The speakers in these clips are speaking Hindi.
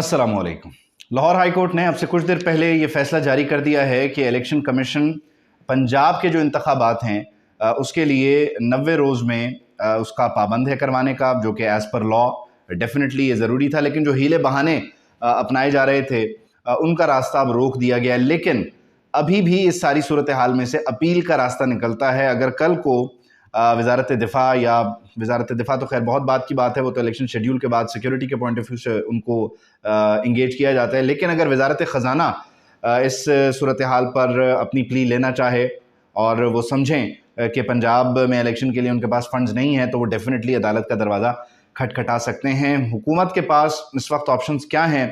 अस्सलाम वालेकुम। लाहौर हाई कोर्ट ने अब से कुछ देर पहले ये फैसला जारी कर दिया है कि इलेक्शन कमीशन पंजाब के जो इंतखाबात हैं उसके लिए 90 रोज़ में उसका पाबंद है करवाने का, जो कि एज़ पर लॉ डेफिनेटली ये ज़रूरी था। लेकिन जो हीले बहाने अपनाए जा रहे थे उनका रास्ता अब रोक दिया गया है। लेकिन अभी भी इस सारी सूरत हाल में से अपील का रास्ता निकलता है। अगर कल को वज़ारत दिफ़ा या वज़ारत दिफ़ा तो खैर बहुत बात की बात है, वो तो इलेक्शन शेड्यूल के बाद सिक्योरिटी के पॉइंट ऑफ व्यू से उनको इंगेज किया जाता है। लेकिन अगर वज़ारत ख़ज़ाना इस सूरत हाल पर अपनी प्ली लेना चाहे और वो समझें कि पंजाब में इलेक्शन के लिए उनके पास फ़ंड्स नहीं हैं, तो वो डेफिनेटली अदालत का दरवाज़ा खटखटा सकते हैं। हुकूमत के पास इस वक्त ऑप्शंस क्या हैं,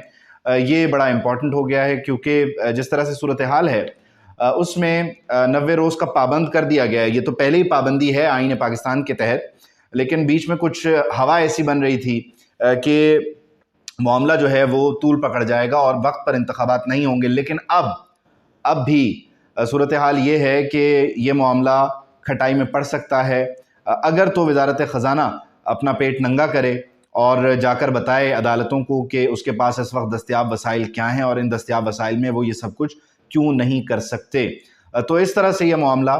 ये बड़ा इंपॉर्टेंट हो गया है, क्योंकि जिस तरह से सूरत हाल है उसमें 90 रोज़ का पाबंद कर दिया गया है। ये तो पहले ही पाबंदी है आईन पाकिस्तान के तहत, लेकिन बीच में कुछ हवा ऐसी बन रही थी कि मामला जो है वो तूल पकड़ जाएगा और वक्त पर इंतखाबात नहीं होंगे। लेकिन अब भी सूरत हाल ये है कि ये मामला खटाई में पड़ सकता है। अगर तो वज़ारत ख़ज़ाना अपना पेट नंगा करे और जाकर बताए अदालतों को कि उसके पास इस वक्त दस्तयाब वसाइल क्या हैं और इन दस्तयाब वसाइल में वो ये सब कुछ क्यों नहीं कर सकते। तो इस तरह से यह मामला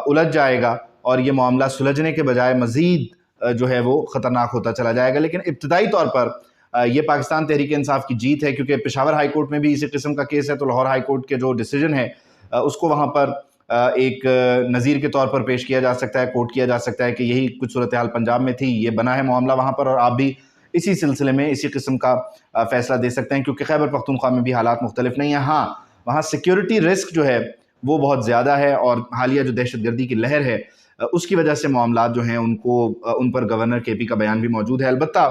उलझ जाएगा और ये मामला सुलझने के बजाय मज़ीद जो है वो ख़तरनाक होता चला जाएगा। लेकिन इब्तदाई तौर पर ये पाकिस्तान तहरीक इंसाफ की जीत है, क्योंकि पेशावर हाई कोर्ट में भी इसी किस्म का केस है, तो लाहौर हाई कोर्ट के जो डिसीजन है उसको वहाँ पर एक नज़ीर के तौर पर पेश किया जा सकता है, कोर्ट किया जा सकता है कि यही कुछ सूरत हाल पंजाब में थी, ये बना है मामला वहाँ पर, और आप भी इसी सिलसिले में इसी किस्म का फ़ैसला दे सकते हैं। क्योंकि खैबर पख्तूनख्वा में भी हालात मुख्तलिफ नहीं है। हाँ, वहाँ सिक्योरिटी रिस्क जो है वो बहुत ज़्यादा है, और हालिया जो दहशतगर्दी की लहर है उसकी वजह से मामला जो हैं उनको उन पर गवर्नर KP का बयान भी मौजूद है। अलबत्ता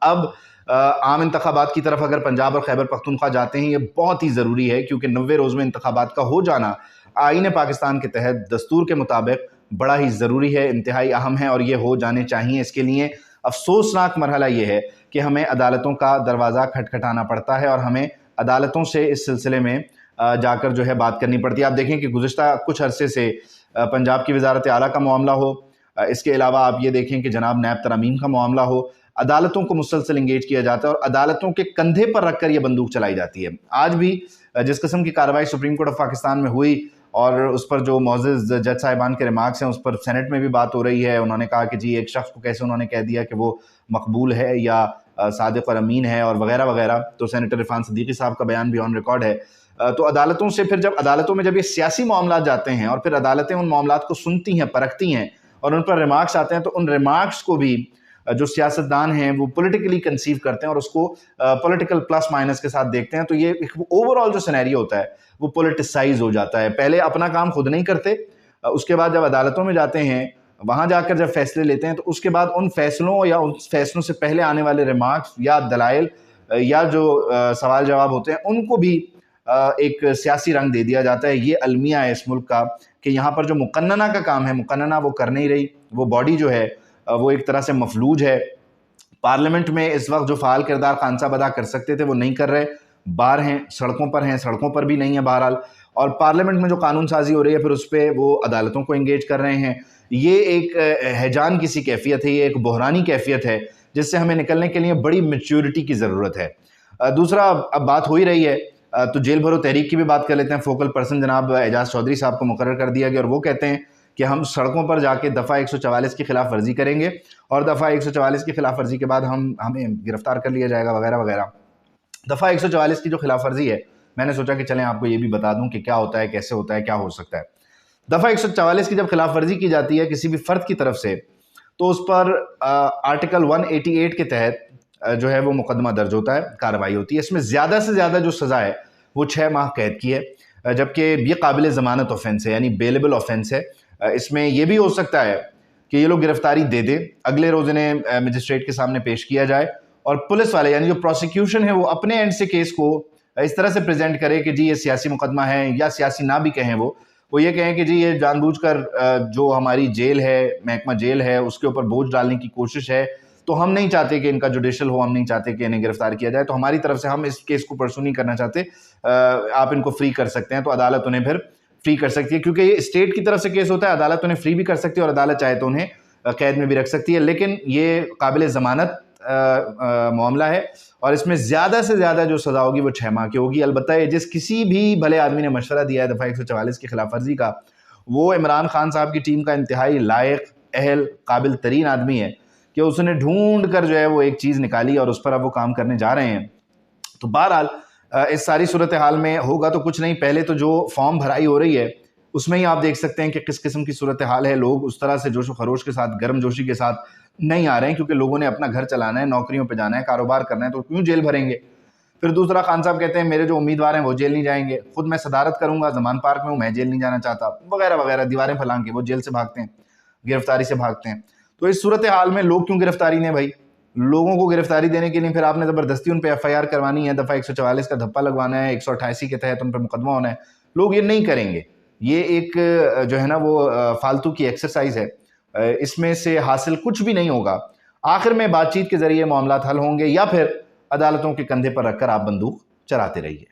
अब आम इंतखाबात की तरफ अगर पंजाब और खैबर पख्तूनख्वा जाते हैं, ये बहुत ही ज़रूरी है, क्योंकि 90 रोज़ में इंतखाबात का हो जाना आईन पाकिस्तान के तहत दस्तूर के मुताबिक बड़ा ही ज़रूरी है, इंतहाई अहम है, और ये हो जाने चाहिए। इसके लिए अफसोसनाक मरहला ये है कि हमें अदालतों का दरवाज़ा खटखटाना पड़ता है और हमें अदालतों से इस सिलसिले में जाकर जो है बात करनी पड़ती है। आप देखें कि गुज़िश्ता कुछ अरसे से पंजाब की वज़ारत आला का मामला हो, इसके अलावा आप ये देखें कि जनाब नैब तरमीम का मामला हो, अदालतों को मुसलसल इंगेज किया जाता है और अदालतों के कंधे पर रखकर यह बंदूक चलाई जाती है। आज भी जिस किस्म की कार्रवाई सुप्रीम कोर्ट ऑफ पाकिस्तान में हुई और उस पर जो मौजूद जज साहिबान के रिमार्क्स हैं, उस पर सेनेट में भी बात हो रही है। उन्होंने कहा कि जी एक शख्स को कैसे उन्होंने कह दिया कि वो मकबूल है या सादिक और अमीन है और वगैरह वगैरह। तो सेनेटर इरफान सदीकी साहब का बयान भी ऑन रिकॉर्ड है। तो अदालतों से फिर जब अदालतों में जब ये सियासी मामला जाते हैं और फिर अदालतें उन मामला को सुनती हैं, परखती हैं और उन पर रिमार्क्स आते हैं, तो उन रिमार्क्स को भी जो सियासतदान हैं वो पॉलिटिकली कंसीव करते हैं और उसको पॉलिटिकल प्लस माइनस के साथ देखते हैं। तो ये ओवरऑल जो सिनेरियो होता है वो पॉलिटिसाइज हो जाता है। पहले अपना काम खुद नहीं करते, उसके बाद जब अदालतों में जाते हैं, वहाँ जाकर जब फैसले लेते हैं, तो उसके बाद उन फैसलों या उन फैसलों से पहले आने वाले रिमार्क्स या दलाइल या जो सवाल जवाब होते हैं उनको भी एक सियासी रंग दे दिया जाता है। ये अलमिया है इस मुल्क का कि यहाँ पर जो मुकन्नना का काम है, मुकन्नना वो कर नहीं रही। वो बॉडी जो है वो एक तरह से मफलूज है। पार्लियामेंट में इस वक्त जो फ़ाल किरदार खान साहब अदा कर सकते थे वो नहीं कर रहे, बाहर हैं, सड़कों पर भी नहीं है बहरहाल। और पार्लियामेंट में जो कानून साजी हो रही है फिर उस पर वो अदालतों को इंगेज कर रहे हैं। ये एक हैजान किसी कैफियत है, ये एक बहरानी कैफियत है जिससे हमें निकलने के लिए बड़ी मैच्योरिटी की ज़रूरत है। दूसरा, अब बात हो ही रही है तो जेल भरो तहरीक की भी बात कर लेते हैं। फोकल पर्सन जनाब एजाज चौधरी साहब को मुकर्रर कर दिया गया और वो कहते हैं कि हम सड़कों पर जाके दफ़ा 144 की खिलाफ वर्जी करेंगे और दफ़ा 144 की खिलाफ वर्जी के बाद हमें गिरफ्तार कर लिया जाएगा वगैरह वगैरह। दफ़ा 144 की जो खिलाफ वर्जी है, मैंने सोचा कि चलें आपको ये भी बता दूं कि क्या होता है, कैसे होता है, क्या हो सकता है। दफ़ा 144 की जब खिलाफ वर्जी की जाती है किसी भी फ़र्द की तरफ से, तो उस पर आर्टिकल 188 के तहत जो है वो मुकदमा दर्ज होता है, कार्रवाई होती है। इसमें ज़्यादा से ज़्यादा जो सज़ा है वो 6 माह कैद की है, जबकि ये काबिल ज़मानत ऑफेंस है, यानी बेलेबल ऑफेंस है। इसमें यह भी हो सकता है कि ये लोग गिरफ्तारी दे दें, अगले रोज़ इन्हें मजिस्ट्रेट के सामने पेश किया जाए और पुलिस वाले यानी जो प्रोसिक्यूशन है वो अपने एंड से केस को इस तरह से प्रेजेंट करे कि जी ये सियासी मुकदमा है, या सियासी ना भी कहें, वो ये कहें कि जी ये जानबूझकर जो हमारी जेल है, महकमा जेल है, उसके ऊपर बोझ डालने की कोशिश है। तो हम नहीं चाहते कि इनका जुडिशल हो, हम नहीं चाहते कि इन्हें गिरफ्तार किया जाए, तो हमारी तरफ से हम इस केस को परसू नहीं करना चाहते, आप इनको फ्री कर सकते हैं। तो अदालत उन्हें फिर फ्री कर सकती है, क्योंकि ये स्टेट की तरफ से केस होता है। अदालत उन्हें फ्री भी कर सकती है और अदालत चाहे तो उन्हें कैद में भी रख सकती है। लेकिन ये काबिल ज़मानत मामला है और इसमें ज़्यादा से ज़्यादा जो सज़ा होगी वो 6 माह की होगी। अलबत्ता ये जिस किसी भी भले आदमी ने मशवरा दिया है दफ़ा 144 की खिलाफ वर्जी का, वो इमरान खान साहब की टीम का इंतहाई लायक, अहल, काबिल तरीन आदमी है कि उसने ढूंढ कर जो है वो एक चीज़ निकाली और उस पर अब वो काम करने जा रहे हैं। तो बहरहाल इस सारी सूरत हाल में होगा तो कुछ नहीं, पहले तो जो फॉर्म भराई हो रही है उसमें ही आप देख सकते हैं कि किस किस्म की सूरत हाल है। लोग उस तरह से जोश व खरोश के साथ, गर्म जोशी के साथ नहीं आ रहे हैं, क्योंकि लोगों ने अपना घर चलाना है, नौकरियों पे जाना है, कारोबार करना है, तो क्यों जेल भरेंगे। फिर दूसरा, खान साहब कहते हैं मेरे जो उम्मीदवार हैं वो जेल नहीं जाएंगे, खुद मैं सदारत करूंगा, जमान पार्क में हूँ, मैं जेल नहीं जाना चाहता, वगैरह वगैरह दीवारें फैलांगे, वो जेल से भागते हैं, गिरफ्तारी से भागते हैं। तो इस सूरत हाल में लोग क्यों गिरफ्तारी दें भाई? लोगों को गिरफ्तारी देने के लिए फिर आपने ज़बरदस्ती उन पर FIR करवानी है, दफ़ा 144 का धप्पा लगवाना है, 188 के तहत उन पर मुकदमा होना है। लोग ये नहीं करेंगे। ये एक जो है ना वो फालतू की एक्सरसाइज है, इसमें से हासिल कुछ भी नहीं होगा। आखिर में बातचीत के जरिए मामला हल होंगे या फिर अदालतों के कंधे पर रखकर आप बंदूक चलाते रहिए।